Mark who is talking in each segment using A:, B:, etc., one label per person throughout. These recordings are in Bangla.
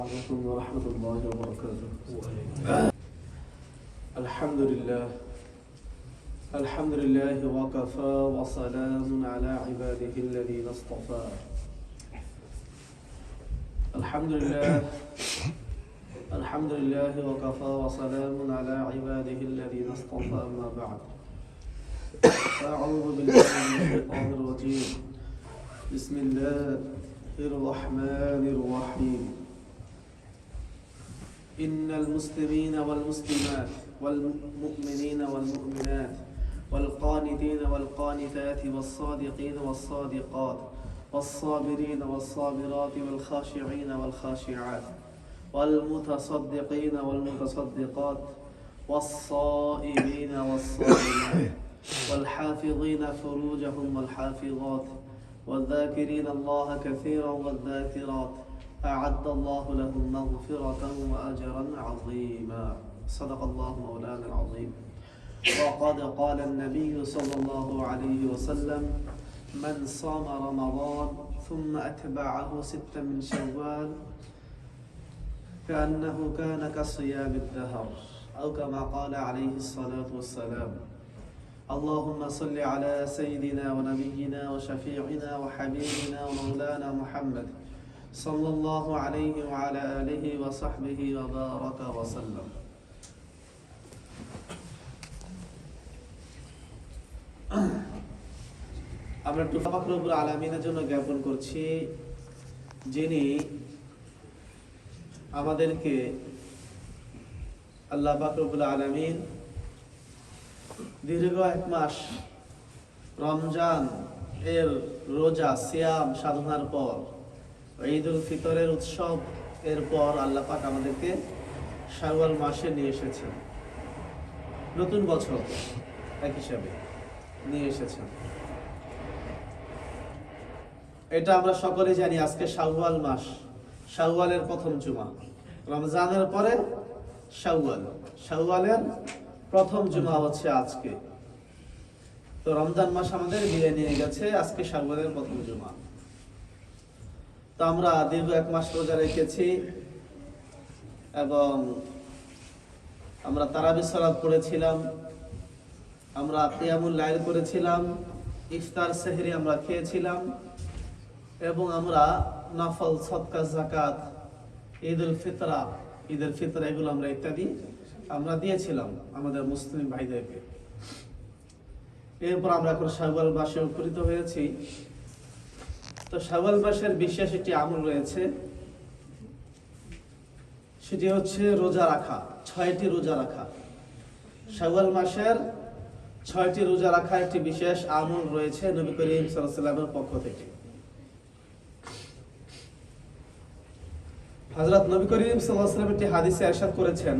A: عليكم ورحمة الله وبركاته. الحمد لله وكفى وسلام على عباده الذين اصطفى. الحمد لله وكفى وسلام على عباده الذين اصطفى. أما بعد، أعوذ بالله من الشيطان الرجيم. بسم الله الرحمن الرحيم. إن المسلمين والمسلمات والمؤمنين والمؤمنات والقانتين والقانتات والصادقين والصادقات والصابرين والصابرات والخاشعين والخاشعات والمتصدقين والمتصدقات والصائمين والصائمات والحافظين فروجهم والحافظات والذاكرين الله كثيرا والذاكرات أعد الله لهم مغفرة وأجرا عظيما. صدق الله مولانا العظيم. وقد قال النبي صلى الله عليه وسلم: من صام رمضان ثم أتبعه ستا من شوال كأنه كان كصيام الدهر، أو كما قال عليه الصلاة والسلام. اللهم صل على سيدنا ونبينا وشفيعنا وحبيبنا ومولانا محمد صلى الله عليه وعلى آله وصحبه وبارك وسلم. আমরা একটু পাক রব্বুল আলামিনের জন্য জ্ঞাপন করছি, যিনি আমাদেরকে আল্লাহ পাক রব্বুল আলামিন দীর্ঘ এক মাস রমজান এর রোজা সিয়াম সাধনার পর, ঈদ উল ফিতরের উৎসব এরপর আল্লাহ পাক আমাদেরকে শাওয়াল মাসে নিয়ে এসেছেন, নতুন বছর এক হিসাবে নিয়ে এসেছেন। এটা আমরা সকলে জানি। আজকে শাওয়াল মাস, শাওয়ালের প্রথম জুমা, রমজানের পরে শাওয়াল, শাওয়ালের প্রথম জুমা হচ্ছে আজকে। তো রমজান মাস আমাদের বিদায় নিয়ে গেছে, আজকে শাওয়ালের প্রথম জুমা। তো আমরা দীর্ঘ এক মাস রোজা রেখেছি এবং আমরা তারাবি সালাত পড়েছিলাম, আমরা কিয়ামুল লাইল করেছিলাম, ইফতার সেহরি আমরা খেয়েছিলাম এবং আমরা নফল সদকা যাকাত ঈদুল ফিতর এগুলো আমরা ইত্যাদি আমরা দিয়েছিলাম আমাদের মুসলিম ভাইদেরকে। এরপর আমরা এখন শাওয়াল মাসে উপনীত হয়েছি। তো শাওয়াল মাসের বিশেষ একটি আমল রয়েছে, সেটি হচ্ছে রোজা রাখা, 6টি রোজা রাখা। শাওয়াল মাসের 6টি রোজা রাখা একটি বিশেষ আমল রয়েছে নবী করিম সাল্লাল্লাহু আলাইহি ওয়াসাল্লামের পক্ষ থেকে। হযরত নবী করিম সাল্লাল্লাহু আলাইহি ওয়াসাল্লাম একটি হাদিসে ইরশাদ করেছেন,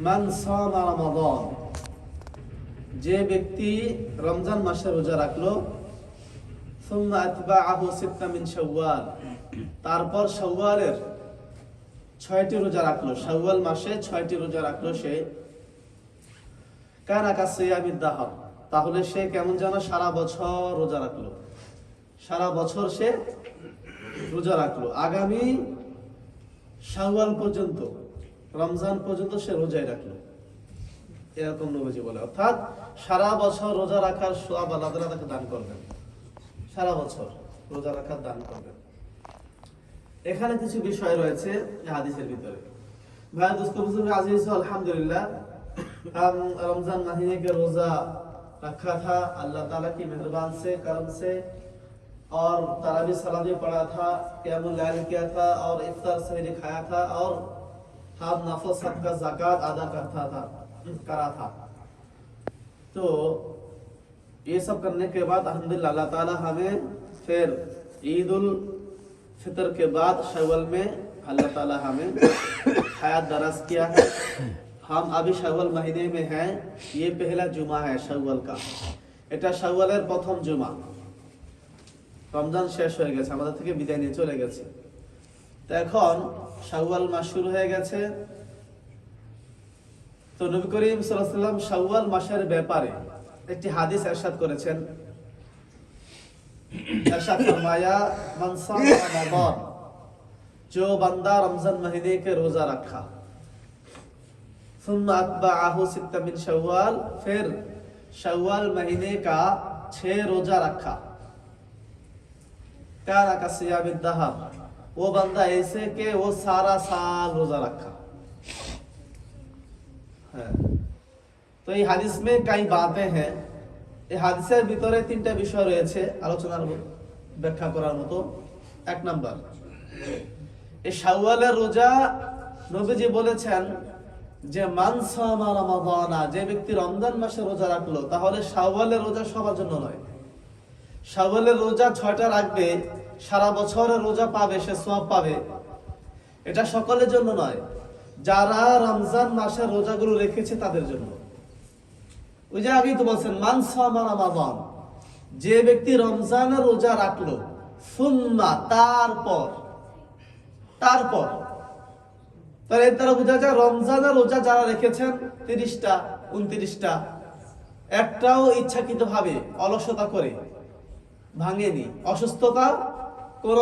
A: মান সামা রমাদান, যে ব্যক্তি রমজান মাসে রোজা রাখলো, সুম্মা আতবাআহু সিত্তা মিন শাওয়াল, তারপর শাওয়ালের 6টি রোজা রাখলো, শাওয়াল মাসে 6টি রোজা রাখলো সে, কানা কাসিয়ামিদ দাহর, তাহলে সে কেমন যেন সারা বছর রোজা রাখলো, সারা বছর সে রোজা রাখলো, আগামী শাওয়াল পর্যন্ত, রমজান পর্যন্ত সে রোজাই রাখলো, এরকম নবীজি বলে। অর্থাৎ সারা বছর রোজা রাখার সওয়াব আল্লাহ তাআলা তাকে দান করবেন, সারা বছর রোজা রাখার দান করবেন। এখানে কিছু বিষয় রয়েছে এই হাদিসের ভিতরে। ভাই দোস্ত বুজুর্গ আজিজ, আলহামদুলিল্লাহ हम रमजान महीने के रोजा रखा था, अल्लाह ताला की मेहरबान से, करम से, और तरावी सलात भी पढ़ा था, क़ियामुल लैल किया था और इफ्तार सहरी खाया था और हम नफल सदका ज़कात अदा करा था। तो ये सब करने के बाद अल्हम्दुलिल्लाह अल्लाह ताला हमें फिर ईद उल फितर के बाद शव्वाल में अल्लाह ताला हमें हयात दराज किया है। हम अभी शव्वाल महीने में हैं, ये पहला जुमा है शव्वाल का, এটা শাওয়ালের প্রথম জুমা। রমজান শেষ হয়ে গেছে, আমাদের থেকে বিদায় নিয়ে চলে গেছে। তো এখন শাওয়াল মাস শুরু হয়ে গেছে। তো নবী করিম সাল্লাল্লাহু আলাইহি ওয়াসাল্লাম শাওয়াল মাসের ব্যাপারে একটি হাদিস ইরশাদ করেছেন। ইরশাদ ফরমায়া, মান সামা রমাদান, जो बंदा रमजान महीने के रोजा रखा, सुम्मा अत्बअहु सित्ता मिन शव्वाल, फिर शव्वाल महीने का 6 रोजा रखा, काना का सियामिद दहर, वो बंदा ऐसे के वो सारा साल रोजा रखा है। তো এই হাদিস में कई बातें हैं। এই হাদিসের ভিতরে 3টা বিষয় রয়েছে আলোচনার ব্যাখ্যা করার মতো। এক নাম্বার, এই শাওয়ালের রোজা নবীজি বলেছেন যে মান সামা রমাদানা, যে ব্যক্তি রমজান মাসে রোজা রাখলো, তাহলে শাওয়ালের রোজা সবার জন্য নয়। শাওয়ালের রোজা 6টা রাখবে, সারা বছরের রোজা পাবে, সে সওয়াব পাবে, এটা সকলের জন্য নয়। যারা রমজান মাসের রোজাগুলো রেখেছে তাদের জন্য। ওই যে আগেই তো বলছেন মান সামা রমাদান, যে ব্যক্তি রমজানের রোজা রাখলো, সুম্মা তারপর তাহলে এর দ্বারা বোঝা যায় রমজানের রোজা যারা রেখেছেন 30টা 29টা, একটাও ইচ্ছাকৃত ভাবে অলসতা করে ভাঙেনি, অসুস্থতা কোন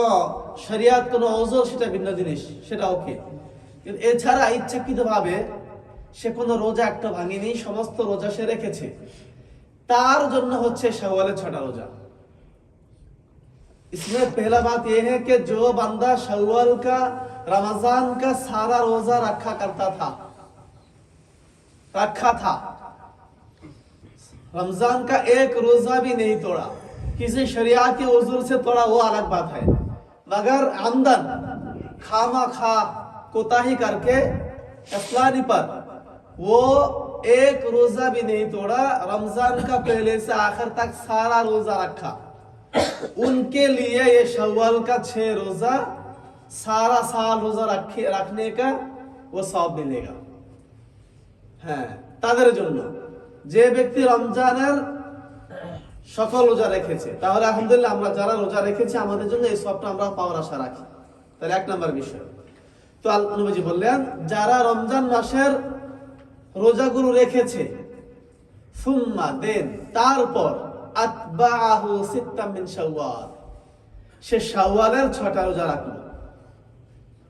A: শরিয়াত কোন ওযর সেটা ভিন্ন জিনিস, সেটা ওকে, কিন্তু এছাড়া ইচ্ছাকৃত ভাবে সে কোনো রোজা একটা ভাঙেনি, সমস্ত রোজা সে রেখেছে, তার জন্য হচ্ছে শাওয়ালের 6টা रोजा। इसमें पहला बात यह है कि जो बंदा शव्वाल का रमजान का सारा रोजा रखा था, रमजान का एक रोजा भी नहीं तोड़ा, किसी शरियत के उज़्र से तोड़ा वो अलग बात है, मगर आमदन खामा खा कोताही करके इस्लानी पर वो एक रोजा भी नहीं तोड़ा, रमजान का पहले से आखिर तक सारा रोजा रखा, उनके लिए ये शव्वाल का 6 रोजा सारा साल रोजा रखने का वो सवाब मिलेगा। হ্যাঁ, তাদের জন্য যে ব্যক্তি রমজানের সকল রোজা রেখেছে, তাহলে আলহামদুলিল্লাহ আমরা যারা রোজা রেখেছি আমাদের জন্য এই সওয়াবটা আমরা পাওয়ার আশা রাখি। তাহলে 1 নাম্বার বিষয়। তো নবীজি বললেন যারা রমজান মাসের রোজাগুলো রেখেছে, সুম্মা দেন তারপর আতবাহু সিত্তা মিন শাওয়াল, সে শাওয়ালের 6টা রোজা রাখলো।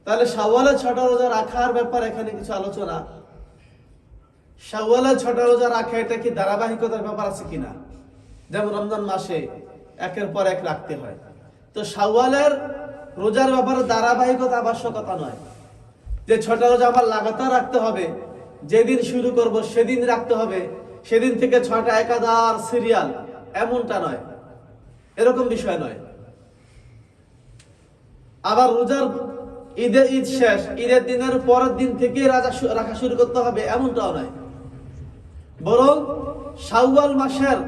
A: তাহলে শাওয়ালের 6টা রোজা রাখার ব্যাপারে এখানে কিছু আলোচনা। শাওয়ালের 6টা রোজা রাখা এটা কি ধারাবাহিকতার ব্যাপার আছে কিনা? যেমন রমজান মাসে একের পর এক রাখতে হয়, তো শাওয়ালের রোজার ব্যাপারে ধারাবাহিকতা আবশ্যকতা নয় যে 6টা রোজা আবার লাগাতার রাখতে হবে, যেদিন শুরু করব সেদিন রাখতে হবে, সেদিন থেকে 6টা একাধার সিরিয়াল, এমনটা নয়, এরকম বিষয় নয়। আবার রোজার ঈদ শেষ, ঈদের দিনের পরের দিন থেকে রাখা শুরু করতে হবে, এমনটাও নয়। বরং শাওয়াল মাসের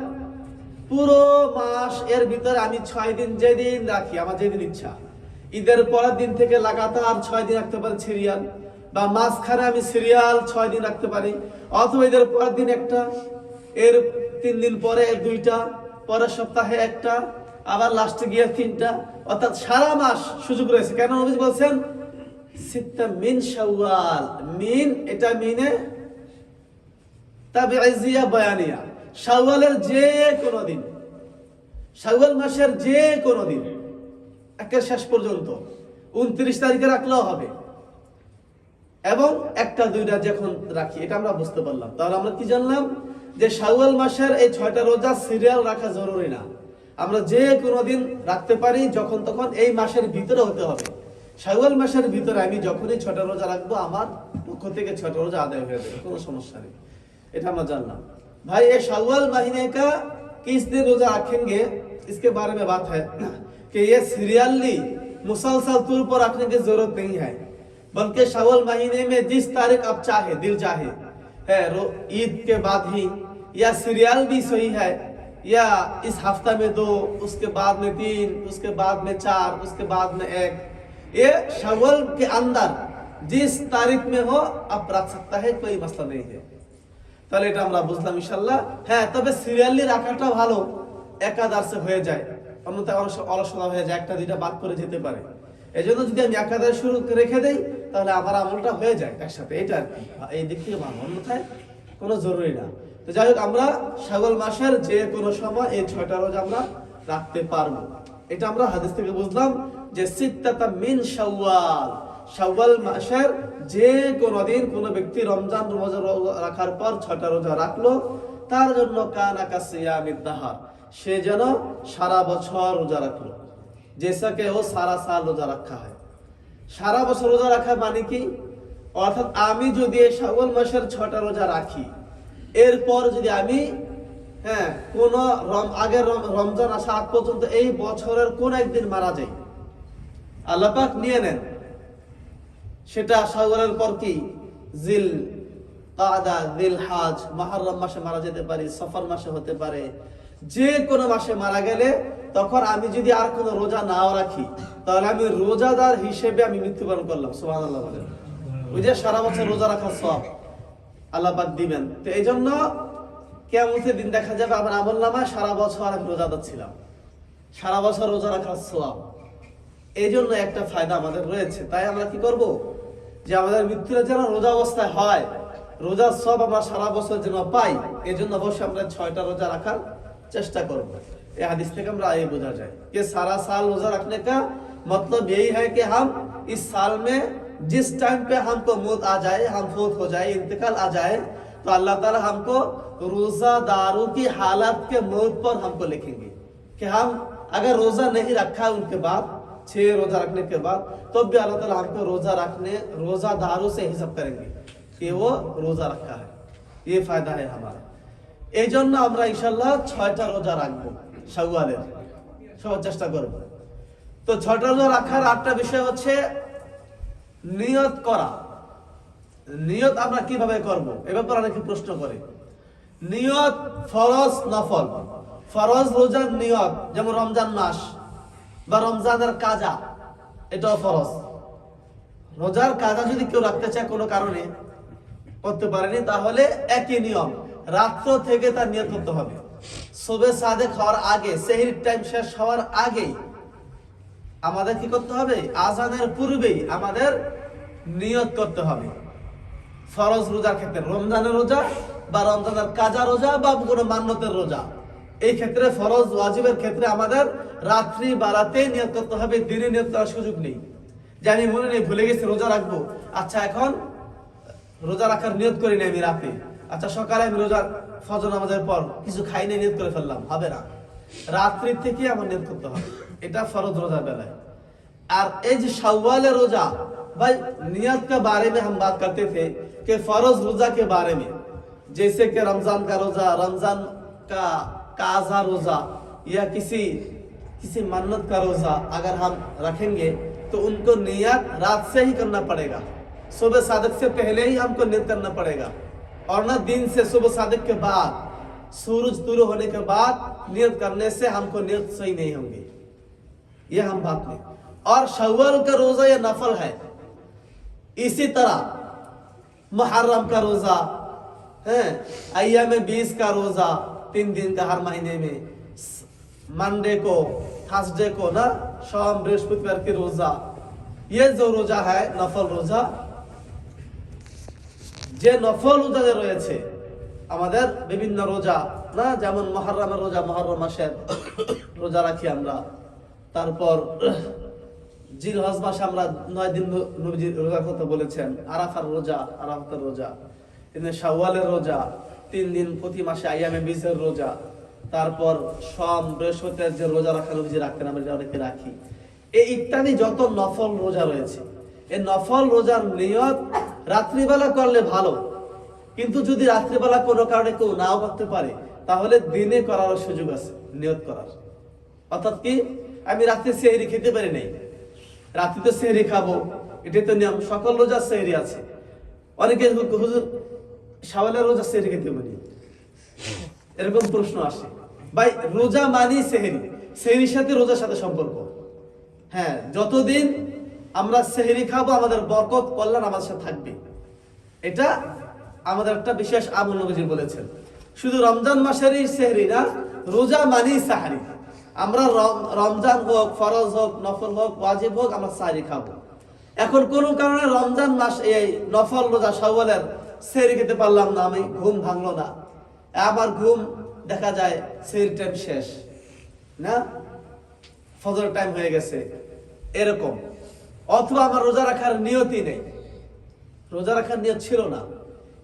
A: পুরো মাস এর ভিতরে আমি 6 দিন যেদিন রাখি, আমার যেদিন ইচ্ছা, ঈদের পরের দিন থেকে লাগাতার 6 দিন রাখতে পারি সিরিয়াল, বা মাঝখানে আমি সিরিয়াল 6 দিন রাখতে পারি, অথবা ঈদের পরের দিন একটা, এর 3 দিন পরে 2টা, পরের সপ্তাহে একটা, আবার লাস্টে গিয়ে 3টা, অর্থাৎ সারা মাস সুযোগ রয়েছে। কেন নবী বলছেন সিত্তা মিন শাওয়াল, মিন এটা মিনে তাবিইজিয়া বয়ানিয়া, শাওয়ালের যে কোনো দিন, শাওয়াল মাসের যে কোনো দিন একের শেষ পর্যন্ত 29 তারিখে রাখলেও হবে, এবং 1টা 2টা যখন রাখি, এটা আমরা বুঝতে পারলাম। তাহলে আমরা কি জানলাম যে শাওয়াল মাসের এই 6টা রোজা সিরিয়াল রাখা জরুরি না, আমরা যে কোনো দিন রাখতে পারি, যখন তখন, এই মাসের ভিতরে হতে হবে। শাওয়াল মাসের ভিতরে আমি যখনই 6টা রোজা রাখবো, আমার পক্ষ থেকে 6টা রোজা আদায় হয়ে যাবে, কোনো সমস্যা নেই, এটা আমরা জানলাম। भाई ये शव्वाल महीने का किस दिन रोजा रखेंगे, इसके बारे में बात है कि ये सीरियली मुसलसल तौर पर रखने की जरूरत नहीं है, बल्कि शव्वाल महीने में जिस तारीख आप चाहे, दिल चाहे है, ईद के बाद ही, या सीरियल भी सही है, या इस हफ्ता में 2, उसके बाद में 3, उसके बाद में 4, उसके बाद में 1, ये शव्वाल के अंदर जिस तारीख में हो आप रख सकता है, कोई मसला नहीं है। তাহলে এটা আমরা বুঝলাম ইনশাআল্লাহ। হ্যাঁ, তবে সিরিয়ালি রাখাটা ভালো, একাদশে হয়ে যায়, অন্যথা অলসতা হয়ে যায়, 1টা 2টা বাদ করে যেতে পারে। এজন্য যদি আমি একাদশ শুরু রেখে দেই, তাহলে আমার আমলটা হয়ে যায় একসাথে, এটা আর কি, এই দিক থেকে ভালো, অন্যথায় কোনো জরুরি না। তো যাই হোক, আমরা শাওয়াল মাসের যে কোনো সময় এই 6টা রোজা আমরা রাখতে পারবো, এটা আমরা হাদিস থেকে বুঝলাম। যে সিত্তাতা মিন শাওয়াল, শাওয়াল মাসের যে কোনো দিন কোনো ব্যক্তি রমজান রোজা রাখার পর 6টা রোজা রাখলো, তার জন্য কানা কাসিয়ামিদ দাহার, সে যেন সারা বছর রোজা রাখলো, জেসাকে ও সারা সাল রোজা রাখা হয়। সারা বছর রোজা রাখা মানে কি? অর্থাৎ আমি যদি এই শাওয়াল মাসের 6টা রোজা রাখি, এরপর যদি আমি কোন আগের রমজান আসা আগ পর্যন্ত এই বছরের কোন একদিন মারা যাই, আল্লাহ পাক নিয়ে নেন, সেটা শাওয়ালের পর কি জিল কাদা, জিল হাজ, মুহররম মাসে মারা যেতে পারে, সফর মাসে হতে পারে, যে কোনো মাসে মারা গেলে তখন আমি যদি আর কোনো রোজা নাও রাখি, তাহলে আমি রোজাদার হিসেবে আমি মৃত্যুবরণ করলাম। সুবহানাল্লাহ বলেন। ওই যে সারা বছর রোজা রাখার সওয়াব আল্লাহ পাক দিবেন। তো এই জন্য কিয়ামতের দিন দেখা যাবে আমার আমলনামায় সারা বছর আমি রোজাদার ছিলাম, সারা বছর রোজা রাখার সওয়াব। এই জন্য একটা ফায়দা আমাদের রয়েছে। তাই আমরা কি করব, যে আমাদের মৃত্যুটা যেন রোজা অবস্থায় হয়, রোজার সওয়াব আমরা সারা বছর যেন পাই, এই জন্য অবশ্যই আমরা 6টা রোজা রাখার চেষ্টা করব। এই হাদিস থেকে আমরা ये বোঝা যায় कि सारा साल रोजा रखने का मतलब यही है कि हम इस साल में जिस टाइम पे हमको मौत आ जाए, हम फौत हो जाए, इंतकाल आ जाए, तो अल्लाह ताला हमको रोजादारों की हालत के मौत पर हमको लिखेंगे कि हम अगर रोजा नहीं रखा उनके बाद, 6 रोजा रखने के बाद, तो भी अल्लाह ताला हमको रोजादारों से हिसाब करेंगे कि वो रोजा रखा है। ये फायदा है हमारा। এই জন্য আমরা ইনশাআল্লাহ 6টা রোজা রাখবো শাওয়ালের, সবার চেষ্টা করব। তো 6টা রোজা রাখার আরেকটা বিষয় হচ্ছে নিয়ত করা। নিয়ত আমরা কিভাবে করব, এ ব্যাপারে অনেকে প্রশ্ন করে। নিয়ত ফরজ নফল। ফরজ রোজার নিয়ত, যেমন রমজান মাস বা রমজানের কাজা, এটাও ফরজ। রোজার কাজা যদি কেউ রাখতে চায় কোনো কারণে করতে পারেনি, তাহলে একই নিয়ম, রাত্র থেকে তার নিয়ত করতে হবে। সুবহে সাদেক হওয়ার আগে, সেহরির টাইম শেষ হওয়ার আগে আমাদের কি করতে হবে, আজানের পূর্বেই আমাদের নিয়ত করতে হবে। ফরজ রোজার ক্ষেত্রে, রমজানের রোজা বা রমজানের কাজা রোজা বা কোনো মান্যতের রোজা, এই ক্ষেত্রে ফরজ ওয়াজিবের ক্ষেত্রে আমাদের রাত্রি বেলাতেই নিয়ত করতে হবে, দিনে নিয়ত করার সুযোগ নেই। যে আমি মনে নেই, ভুলে গেছি রোজা রাখবো, আচ্ছা এখন রোজা রাখার নিয়ত করি না আমি রাতে, আচ্ছা সকালে আমি রোজা ফজর নামাজের পর কিছু খাই না নিয়ত করে ফেললাম, হবে না। রাত্রি থেকে আমার নিয়ত করতে হবে, এটা ফরজ रोजा बेलाय। और ये जो शव्वाल रोजा, भाई नियत के बारे में हम बात करते थे कि फरज रोजा के बारे में, जैसे कि रमजान का रोजा, रमजान का काजा रोजा या किसी मन्नत का रोजा अगर हम रखेंगे तो उनको नियत रात से ही करना पड़ेगा, सुबह सादिक से पहले ही हमको नियत करना पड़ेगा, और ना दिन से सुबह सादिक के बाद, सूरज तुलू होने के बाद नियत करने से हमको नियत सही नहीं होंगे, ये हम बात नहीं। और शव्वाल का रोजा ये नफल है। इसी तरह मुहर्रम का रोजा है, अय्याम 20 का रोजा 3 दिन का हर महीने में, मंडे को, थर्सडे को ना, सोम बृहस्पतिवार की रोजा, ये जो रोजा है नफल रोजा, যে নফল রোজা রয়েছে আমাদের বিভিন্ন রোজা না, যেমন মুহররমের রোজা, মুহররম মাসের রোজা রাখি আমরা। তারপর জিলহজ মাসে আমরা 9 দিন নবীজি রোজা করতে বলেছেন, আরাফার রোজা, আরাফাতের রোজা, কিন্তু শাওয়ালের রোজা 3 দিন প্রতি মাসে, আইয়ামে 20 এর রোজা, তারপর সোম বৃহস্পতিবার যে রোজা রাখা নবীজি রাখতেন, আমরা অনেকে রাখি। এই ইত্যাদি যত নফল রোজা রয়েছে, এই নফল রোজার নিয়ত রাত্রিবেলা করলে ভালো, কিন্তু যদি রাত্রিবেলা কোনো কারণে কেউ নাও করতে পারে, তাহলে দিনে করার সুযোগ আছে নিয়ত করার। অর্থাৎ কি, আমি রাত্রে সেহরি খেতে পারি নাই, রাত্রিতে সেহরি খাবো, এটাই তো নিয়ম। সকল রোজার সেহরি আছে। অনেকে হুজুর শাওয়ালের রোজা সেহরি খেতে পারি, এরকম প্রশ্ন আসে। ভাই রোজা মানি সেহরি, সেহরির সাথে রোজার সাথে সম্পর্ক। হ্যাঁ, যতদিন আমরা সেহরি খাবো আমাদের বরকত কল্যাণ আমাদের সাথে থাকবে, এটা আমাদের একটা বিশেষ আমল নবীজি বলেছেন। শুধু রমজান মাসেরই সেহরি না, রোজা মানি সাহারি। আমরা রমজান হোক, ফরজ হোক, নফল হোক, ওয়াজিব হোক, আমরা সাহারি খাবো। এখন কোন কারণে রমজান মাস এই নফল রোজা শাওয়ালের সেহরি খেতে পারলাম না, আমি ঘুম ভাঙলো না, আবার ঘুম দেখা যায় সেহরি টাইম শেষ না, ফজর টাইম হয়ে গেছে, এরকম, অথবা আমার রোজা রাখার নিয়তই নেই, রোজা রাখার নিয়ত ছিল না,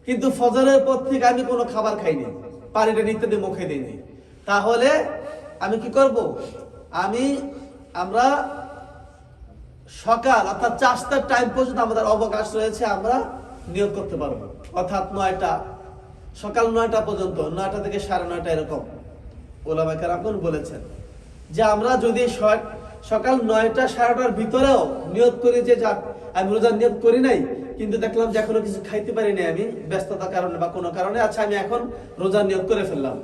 A: কিন্তু ফজরের পর থেকে আমি কোনো খাবার খাইনি, পানিটা ইত্যাদি মুখে দিইনি, তাহলে আমি কি করব? আমরা সকাল অর্থাৎ 4টার টাইম পর্যন্ত আমাদের অবকাশ রয়েছে, আমরা নিয়ত করতে পারবো, অর্থাৎ 9টা, সকাল 9টা পর্যন্ত, 9টা থেকে 9:30 এরকম ওলামায়ে কেরামগণ বলেছেন যে আমরা যদি সকাল 9টা 9:30টার ভিতরেও নিয়ত করি যে যাক আমি রোজার নিয়ত করি নাই, কিন্তু দেখলাম যে এখনো কিছু খাইতে পারিনি আমি ব্যস্ততার কারণে বা কোনো কারণে, আচ্ছা আমি এখন রোজার নিয়ত করে ফেললাম,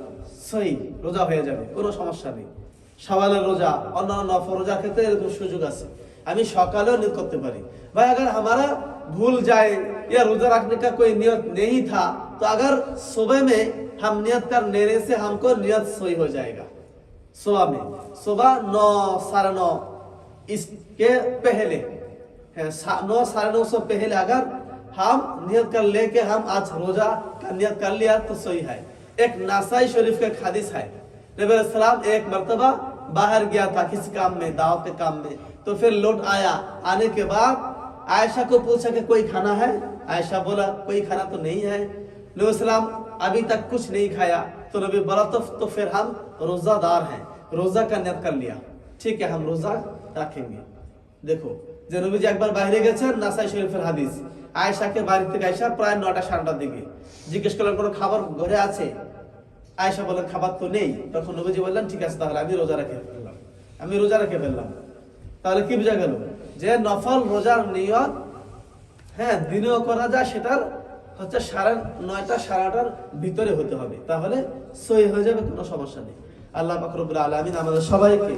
A: সহি রোজা হয়ে যাবে, কোনো সমস্যা নেই। শাওয়ালের রোজা, অন্যান্য নফল রোজার ক্ষেত্রে এরকম সুযোগ আছে, আমি সকালেও নিয়ত করতে পারি। भाई अगर हमारा भूल जाए या रोजा रखने का कोई नियत नहीं था तो अगर सुबह में हम नियत कर लेने से हमको नियत सही हो जाएगा। सुबह में, सुबह 9, 9:30 इसके पहले है, 9, 9:30 से पहले अगर हम नियत कर लेके हम आज रोजा का नियत कर लिया तो सही है। एक नासाई शरीफ का हदीस है, नबी सलाम एक मर्तबा बाहर गया था किसी काम में, दावत के काम में, तो फिर लौट आया, आने के बाद आयशा को पूछा कि कोई खाना है? आयशा बोला कोई खाना तो नहीं है। नबी सलाम अभी तक कुछ नहीं खाया, तो नबी बोला तो फिर हम रोजादार हैं, रोजा का नियत कर लिया, ठीक है हम रोजा रखेंगे। देखो যে নবীজি একবার বাইরে গেছেন, নাসাই শরীফের হাদিস, আয়েশাকে বাড়ি থেকে আয়েশা প্রায় 9টা 9:30টার দিকে জিজ্ঞেস করলেন কোনো খাবার ঘরে আছে? আয়েশা বললেন খাবার তো নেই। তখন নবীজি বললেন ঠিক আছে তাহলে আমি রোজা রেখে ফেললাম। তাহলে কি বোঝা গেল যে নফল রোজার নিয়ত হ্যাঁ দিনেও করা যায়, সেটার হচ্ছে 9:30 9:30টার ভিতরে হতে হবে, তাহলে সহি হয়ে যাবে, কোনো সমস্যা নেই। আল্লাহ পাক রব্বুল আলামিন আমাদের সবাইকে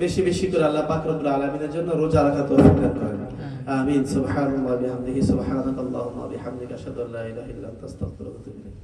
A: বেশি বেশি করে আল্লাহ পাক রব্বুল আলামিনের জন্য রোজা রাখা তৌফিক দান করেন। আমিন। সুবহানাল্লাহি ওয়া বিহামদিহি, সুবহানাকাল্লাহুম্মা ওয়া বিহামদিকা, আশহাদু আল্লা ইলাহা ইল্লা আনতা, আস্তাগফিরুকা ওয়া আতুবু ইলাইক।